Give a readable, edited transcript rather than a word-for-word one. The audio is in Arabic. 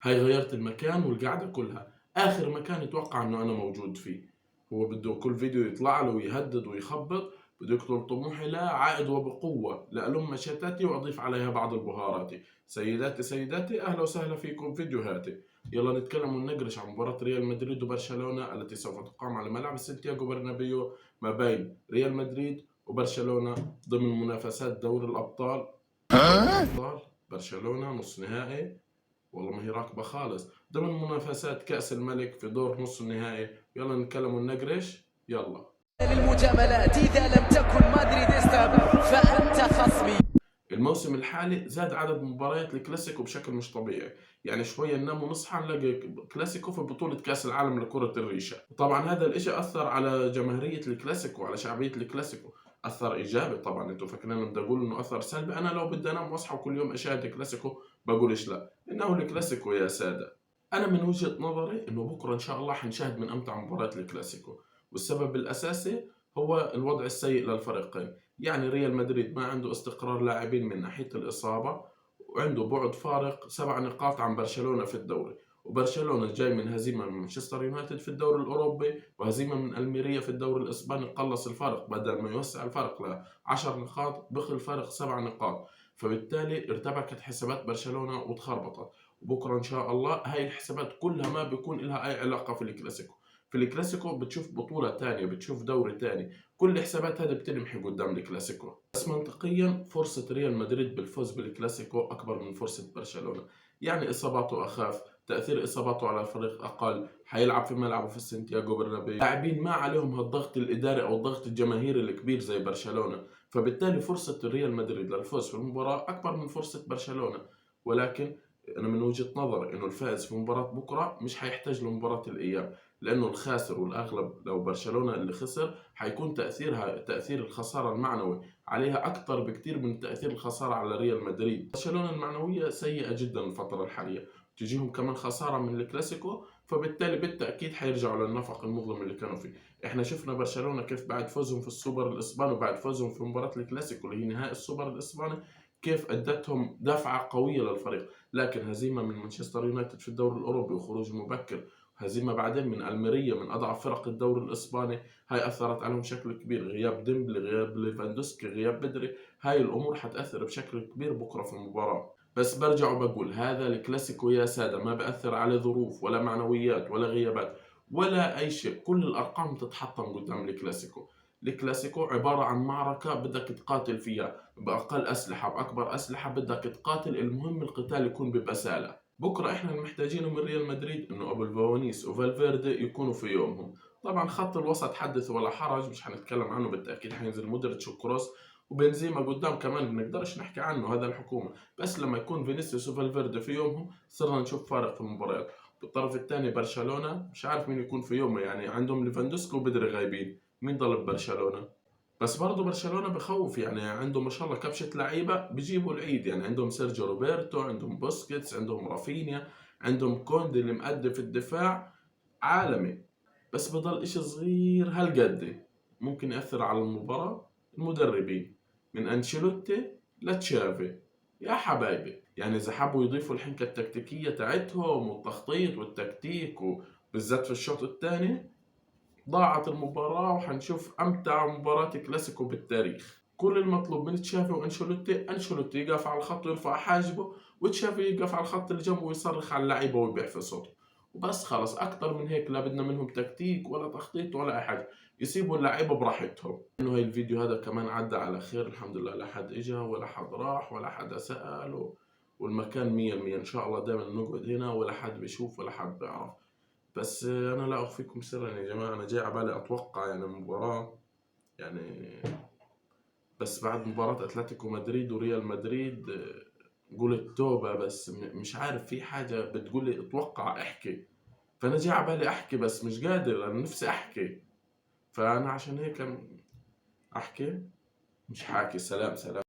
هاي غيرت المكان والقعدة كلها. آخر مكان يتوقع إنه أنا موجود فيه. هو بده كل فيديو يطلع له ويهدد ويخبط، بده يقتل طموحي لا عائد وبقوة لألم شتاتي وأضيف عليها بعض البهارات. سيداتي سيداتي، أهلا وسهلا فيكم فيديوهاتي. يلا نتكلم وننقرش عن مباراة ريال مدريد وبرشلونة التي سوف تقام على ملعب سانتياغو برنابيو ما بين ريال مدريد وبرشلونة ضمن منافسات دوري الأبطال. برشلونة نص نهائي، والله ما هي راكبة خالص، ضمن منافسات كأس الملك في دور نص النهائي. يلا نتكلم وننقرش. يلا. للمجاملات إذا لم تكن مادريديستا فأنت خصمي. الموسم الحالي زاد عدد مباريات الكلاسيكو بشكل مش طبيعي، يعني شوية ننام ونصحى نلاقي كلاسيكو في بطولة كأس العالم لكرة الريشة. وطبعا هذا الاشي أثر على جماهيرية الكلاسيكو وعلى شعبية الكلاسيكو. أثر إيجابي طبعا. أنتوا فاكرين بدي أقول إنه أثر سلبي؟ أنا لو بدي أنام وأصحى كل يوم أشاهد الكلاسيكو بقولش لا، إنه الكلاسيكو يا سادة. أنا من وجهة نظري إنه بكرة إن شاء الله حنشاهد من أمتع مباريات الكلاسيكو، والسبب الأساسي هو الوضع السيء للفريقين. يعني ريال مدريد ما عنده استقرار لاعبين من ناحية الإصابة، وعنده بعد فارق 7 نقاط عن برشلونة في الدوري. وبرشلونة جاي من هزيمة من مانشستر يونايتد في الدوري الأوروبي، وهزيمة من الميريا في الدوري الإسباني. قلص الفارق، بدل ما يوسع الفارق ل10 نقاط بقي الفارق 7 نقاط. فبالتالي ارتبكت حسابات برشلونة وتخربطت. وبكرة إن شاء الله هاي الحسابات كلها ما بيكون لها أي علاقة في الكلاسيكو. في الكلاسيكو بتشوف بطولة تانية، بتشوف دوري تاني، كل الحسابات هذه بتنمحي قدام الكلاسيكو. بس منطقيا فرصة ريال مدريد بالفوز بالكلاسيكو أكبر من فرصة برشلونة. يعني إصاباته أخف، تأثير إصاباته على الفريق أقل، حيلعب في ملعبه في سانتياغو برنابيو، لاعبين ما عليهم هالضغط الإداري أو الضغط الجماهيري الكبير زي برشلونة. فبالتالي فرصة ريال مدريد للفوز في المباراة أكبر من فرصة برشلونة. ولكن أنا من وجهة نظر إنه الفائز في مباراة بكرة مش حيحتاج لمباراة الأياب، لأنه الخاسر والأغلب لو برشلونة اللي خسر حيكون تأثير الخسارة المعنوي عليها أكثر بكثير من تأثير الخسارة على ريال مدريد. برشلونة المعنوية سيئة جدا الفترة الحالية، تجيهم كمان خسارة من الكلاسيكو، فبالتالي بالتأكيد حيرجعوا للنفق المظلم اللي كانوا فيه. احنا شفنا برشلونة كيف بعد فوزهم في السوبر الإسباني وبعد فوزهم في مباراة الكلاسيكو اللي هي نهائي السوبر الإسباني، كيف أدتهم دفعة قوية للفريق. لكن هزيمة من مانشستر يونايتد في الدوري الأوروبي وخروج مبكر، هزيمة بعدين من الميريا من أضعف فرق الدوري الإسباني، هاي أثرت عليهم بشكل كبير. غياب ديمبلي، غياب ليفاندوسكي، غياب بدري، هاي الأمور حتأثر بشكل كبير بكرة في المباراة. بس برجع وبقول هذا الكلاسيكو يا سادة ما بأثر عليه ظروف ولا معنويات ولا غيابات ولا أي شيء. كل الأرقام تتحطم قدام الكلاسيكو. الكلاسيكو عبارة عن معركة بدك تقاتل فيها بأقل أسلحة بأكبر أسلحة، بدك تقاتل. المهم القتال يكون ببسالة. بكرة احنا محتاجينه من ريال مدريد انه ابو الفوانيس وفالفيردي يكونوا في يومهم. طبعا خط الوسط حدث ولا حرج، مش حنتكلم عنه، بالتاكيد حينزل مودريتش وكروس وبنزيما قدام كمان، بنقدرش نحكي عنه هذا الحكومه. بس لما يكون فينيسيوس وفالفيردي في يومهم صرنا نشوف فارق في المباريات. بالطرف الثاني برشلونه مش عارف مين يكون في يومه، يعني عندهم ليفاندوسكي وبدري غايبين، مين ضل ببرشلونه؟ بس برضه برشلونة بخوف، يعني عنده ما شاء الله كبشة لعيبة بيجيبوا العيد. يعني عندهم سيرجيو روبرتو، عندهم بوسكيتس، عندهم رافينيا، عندهم كوندي اللي مأدي في الدفاع عالمي. بس بضل اشي صغير هالقد ممكن يأثر على المباراة. المدربين من أنشيلوتي لتشافي، يا حبايبي، يعني إذا حبوا يضيفوا الحنكة التكتيكية تاعتهم والتخطيط والتكتيك وبالذات في الشوط الثاني، ضاعت المباراة وحنشوف أمتع مباراة كلاسيكو بالتاريخ. كل المطلوب من تشافي وأنشيلوتي، أنشيلوتي يقف على الخط ويرفع حاجبه، وتشافي يقف على الخط اللي جنبه ويصرخ على اللعيبة ويبيع في صوته. وبس خلص، أكتر من هيك لا بدنا منهم تكتيك ولا تخطيط ولا أي حاجة. يسيبوا اللعيبة براحتهم. إنه هاي الفيديو هذا كمان عدى على خير الحمد لله، لا حد إجا ولا حد راح ولا حد سأل والمكان 100%. إن شاء الله دائما نقعد هنا ولا حد بيشوف ولا حد بيعرف. بس أنا لا أخفيكم سرا يا جماعة، أنا جاي عبالي أتوقع يعني المباراة، يعني بس بعد مباراة أتلتيكو مدريد وريال مدريد قلت توبة. بس مش عارف، في حاجة بتقولي اتوقع احكي، فأنا جاي عبالي أحكي بس مش قادر، أنا نفسي أحكي. فأنا عشان هيك أحكي، مش حاكي. سلام سلام.